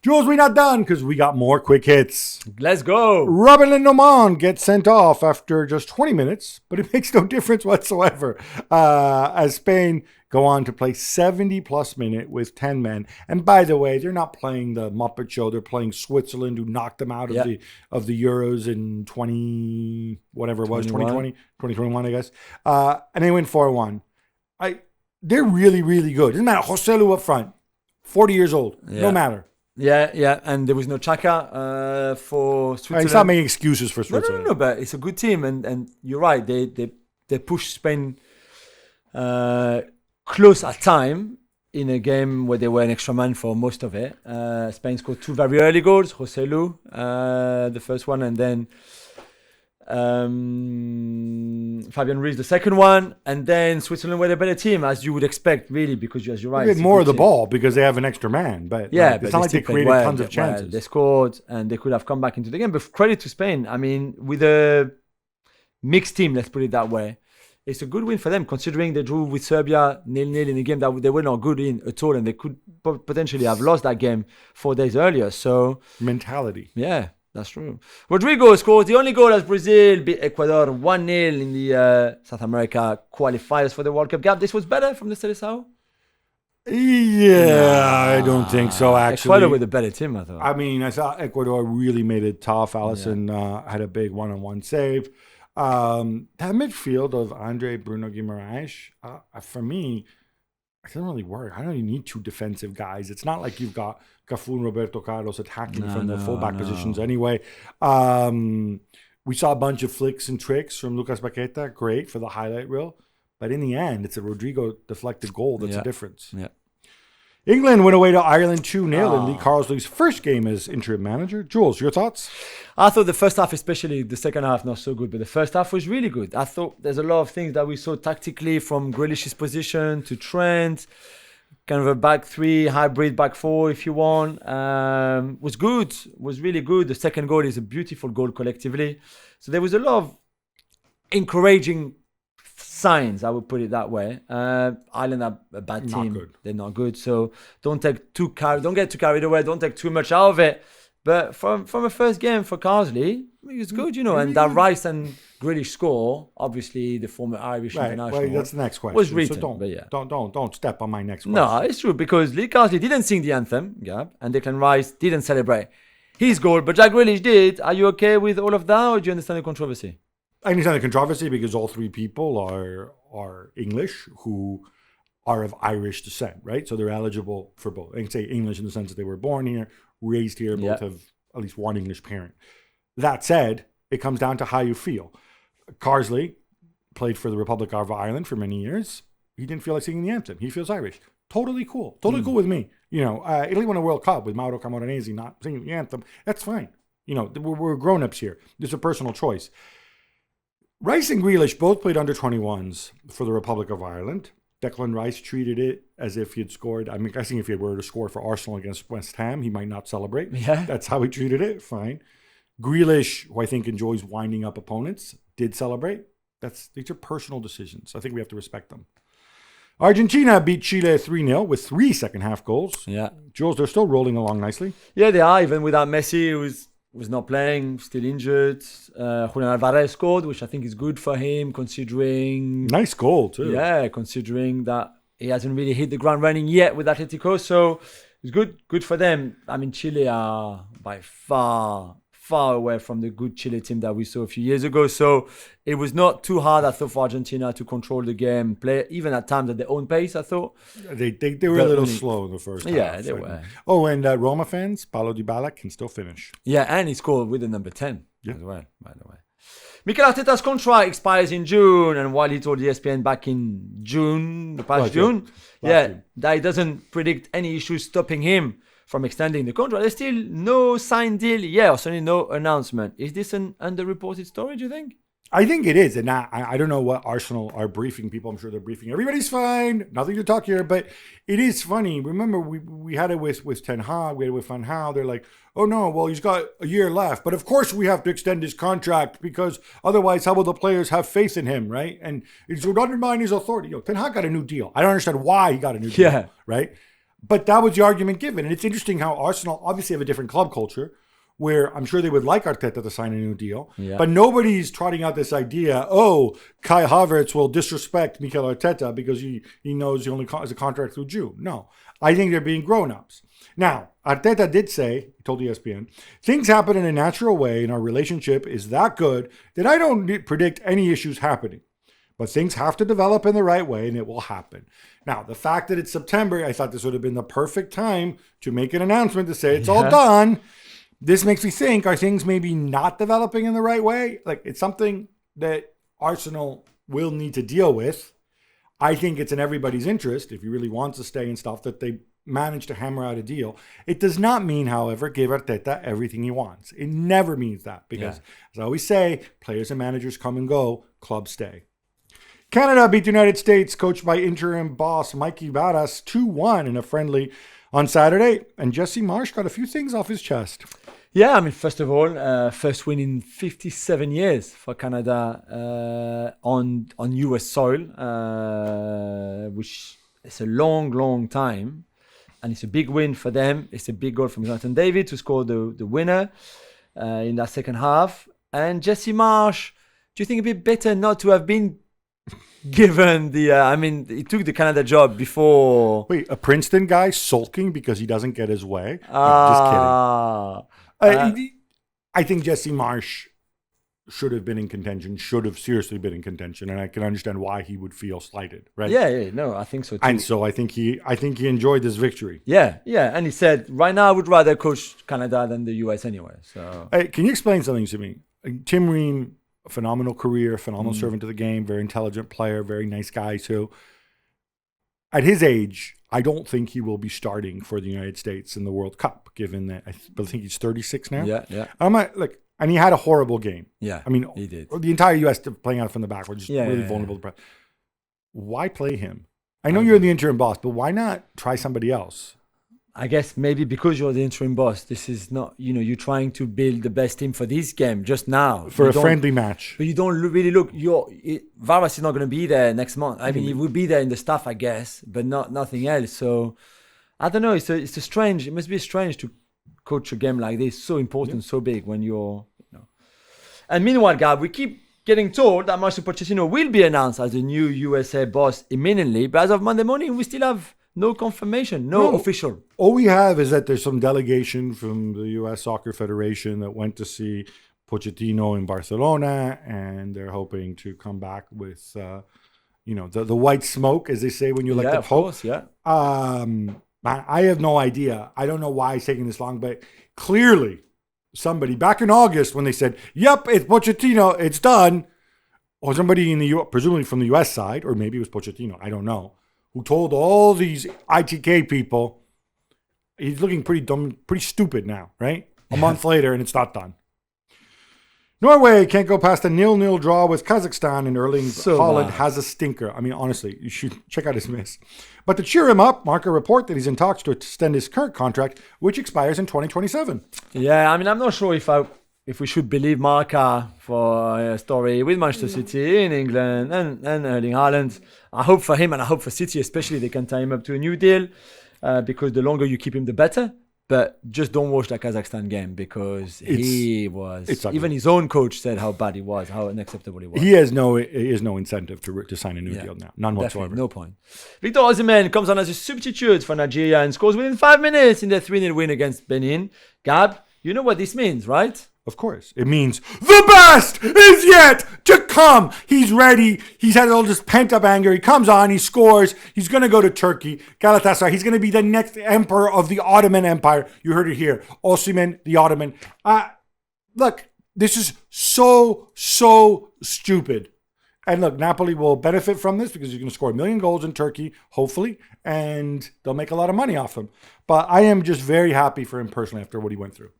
Jules, we're not done because we got more quick hits. Let's go. Robin Lindemann gets sent off after just 20 minutes, but it makes no difference whatsoever as Spain go on to play 70-plus minute with 10 men. And by the way, they're not playing the Muppet Show. They're playing Switzerland, who knocked them out of the Euros in 2021, I guess. And they win 4-1. They're really, really good. Doesn't matter. Joselu up front, 40 years old. No matter. Yeah, and there was no Chaka for Switzerland. He's not making excuses for Switzerland. No, but it's a good team, and you're right. They pushed Spain close at time in a game where they were an extra man for most of it. Spain scored 2 very early goals. Joselu, the first one, and then Fabian Ruiz, the second one, and then Switzerland were the better team, as you would expect, really, because as you're right, they get more of the ball because they have an extra man. But it's not like they created tons of chances. They scored, and they could have come back into the game. But credit to Spain. I mean, with a mixed team, let's put it that way, it's a good win for them, considering they drew with Serbia 0-0 in a game that they were not good in at all, and they could potentially have lost that game 4 days earlier. So mentality. Yeah. That's true. Rodrigo scored the only goal as Brazil beat Ecuador 1-0 in the South America qualifiers for the World Cup. Gab, this was better from the Seleção? Yeah, I don't think so, actually. Ecuador with a better team, I thought. I mean, I thought Ecuador really made it tough. Allison had a big one-on-one save. That midfield of Andre, Bruno Guimaraes, for me, it doesn't really work. I don't even need 2 defensive guys. It's not like you've got Cafu and Roberto Carlos attacking from the fullback positions anyway. We saw a bunch of flicks and tricks from Lucas Paqueta. Great for the highlight reel. But in the end, it's a Rodrigo deflected goal that's the difference. Yeah. England went away to Ireland 2-0 in Lee Carsley's first game as interim manager. Jules, your thoughts? I thought the first half, especially the second half, not so good, but the first half was really good. I thought there's a lot of things that we saw tactically, from Grealish's position to Trent, kind of a back 3, hybrid back 4 if you want. Was good, was really good. The second goal is a beautiful goal collectively. So there was a lot of encouraging signs, I would put it that way. Ireland are a bad team. They're not good. So don't get too carried away. Don't take too much out of it. But from a first game for Carsley, it was good, And that Rice and Grealish score, obviously the former Irish international. Well, that's the next question. Was written, so don't step on my next question. No, it's true, because Lee Carsley didn't sing the anthem, Gab, and Declan Rice didn't celebrate his goal, but Jack Grealish did. Are you okay with all of that, or do you understand the controversy? I understand the controversy because all 3 people are English who are of Irish descent, right? So they're eligible for both. I can say English in the sense that they were born here, raised here, both have at least one English parent. That said, it comes down to how you feel. Carsley played for the Republic of Ireland for many years. He didn't feel like singing the anthem. He feels Irish. Totally cool. Totally cool with me. Italy won a World Cup with Mauro Camoranesi not singing the anthem. That's fine. We're grown-ups here. It's a personal choice. Rice and Grealish both played under 21s for the Republic of Ireland. Declan Rice treated it as if he had scored. I'm guessing if he were to score for Arsenal against West Ham, he might not celebrate. Yeah. That's how he treated it. Fine. Grealish, who I think enjoys winding up opponents, did celebrate. These are personal decisions. I think we have to respect them. Argentina beat Chile 3-0 with 3 second-half goals. Yeah. Jules, they're still rolling along nicely. Yeah, they are, even without Messi, who was not playing, still injured. Julien Alvarez scored, which I think is good for him, considering... Nice goal, too. Yeah, considering that he hasn't really hit the ground running yet with Atletico. So it's good for them. I mean, Chile are by far away from the good Chile team that we saw a few years ago. So it was not too hard, I thought, for Argentina to control the game, play even at times at their own pace, I thought. They were a little slow in the first half. Yeah, they were. Oh, and Roma fans, Paulo Dybala can still finish. Yeah, and he scored with the number 10 as well, by the way. Mikel Arteta's contract expires in June, and while he told ESPN back in June, June, that he doesn't predict any issues stopping him from extending the contract. There's still no signed deal yet, or certainly no announcement. Is this an underreported story, do you think? I think it is. And I don't know what Arsenal are briefing people. I'm sure they're briefing. Everybody's fine. Nothing to talk here. But it is funny. Remember, we had it with Ten Hag. We had it with Van Gaal. They're like, oh, no, well, he's got a year left. But of course we have to extend his contract because otherwise how will the players have faith in him, right? And it would undermine his authority. Ten Hag got a new deal. I don't understand why he got a new deal, right? But that was the argument given. And it's interesting how Arsenal obviously have a different club culture where I'm sure they would like Arteta to sign a new deal. Yeah. But nobody's trotting out this idea, Kai Havertz will disrespect Mikel Arteta because he knows he only has a contract through June. No. I think they're being grown-ups. Now, Arteta did say, he told ESPN, things happen in a natural way and our relationship is that good that I don't predict any issues happening. But things have to develop in the right way and it will happen. Now, the fact that it's September, I thought this would have been the perfect time to make an announcement to say it's all done. This makes me think, are things maybe not developing in the right way? Like, it's something that Arsenal will need to deal with. I think it's in everybody's interest, if he really wants to stay and stuff, that they manage to hammer out a deal. It does not mean, however, give Arteta everything he wants. It never means that because, as I always say, players and managers come and go, clubs stay. Canada beat the United States, coached by interim boss Mikey Varas, 2-1 in a friendly on Saturday. And Jesse Marsch got a few things off his chest. Yeah, I mean, first of all, first win in 57 years for Canada on US soil, which is a long, long time. And it's a big win for them. It's a big goal from Jonathan David to score the winner in that second half. And Jesse Marsch, do you think it'd be better not to have been given the... he took the Canada job before... Wait, a Princeton guy sulking because he doesn't get his way? No, just kidding. I think Jesse Marsch should have been in contention, should have seriously been in contention, and I can understand why he would feel slighted, right? Yeah, no, I think so too. And so I think he enjoyed this victory. Yeah, and he said, right now I would rather coach Canada than the US anyway. So, hey, can you explain something to me? Tim Ream, a phenomenal career, phenomenal servant to the game, very intelligent player, very nice guy too. At his age, I don't think he will be starting for the United States in the World Cup, given that I think he's 36 now. Yeah. And he had a horrible game. Yeah, I mean, he did. The entire U.S. playing out from the back were just really vulnerable. Yeah. Why play him? I know you're the interim boss, but why not try somebody else? I guess maybe because you're the interim boss, this is not, you're trying to build the best team for this game just now. For a friendly match. But you don't really look, Varas is not going to be there next month. I mean, he will be there in the staff, I guess, but nothing else. So, I don't know. It must be strange to coach a game like this, so important, so big when you're, And meanwhile, Gab, we keep getting told that Mauricio Pochettino will be announced as the new USA boss imminently, but as of Monday morning, we still have no confirmation, no official. All we have is that there's some delegation from the U.S. Soccer Federation that went to see Pochettino in Barcelona, and they're hoping to come back with, the white smoke, as they say when you like the Pope. Course, yeah. I have no idea. I don't know why it's taking this long, but clearly somebody back in August when they said, "Yep, it's Pochettino, it's done," or somebody in the presumably from the U.S. side, or maybe it was Pochettino, I don't know, who told all these ITK people, he's looking pretty dumb, pretty stupid now, right? A month later, and it's not done. Norway can't go past a 0-0 draw with Kazakhstan, and Erling Haaland has a stinker. I mean, honestly, you should check out his miss. But to cheer him up, Marca report that he's in talks to extend his current contract, which expires in 2027. Yeah, I mean, I'm not sure if we should believe Marca for a story with Manchester City in England and Erling Haaland. I hope for him and I hope for City especially they can tie him up to a new deal because the longer you keep him, the better. But just don't watch that Kazakhstan game because even his own coach said how bad he was, how unacceptable he was. He has no incentive to sign a new deal now. None whatsoever. No point. Victor Osimhen comes on as a substitute for Nigeria and scores within 5 minutes in their 3-0 win against Benin. Gab, you know what this means, right? Of course. It means the best is yet to come. He's ready. He's had all this pent-up anger. He comes on. He scores. He's going to go to Turkey. Galatasaray. He's going to be the next emperor of the Ottoman Empire. You heard it here. Osimhen, the Ottoman. Look, this is so stupid. And look, Napoli will benefit from this because he's going to score 1 million goals in Turkey, hopefully, and they'll make a lot of money off him. But I am just very happy for him personally after what he went through.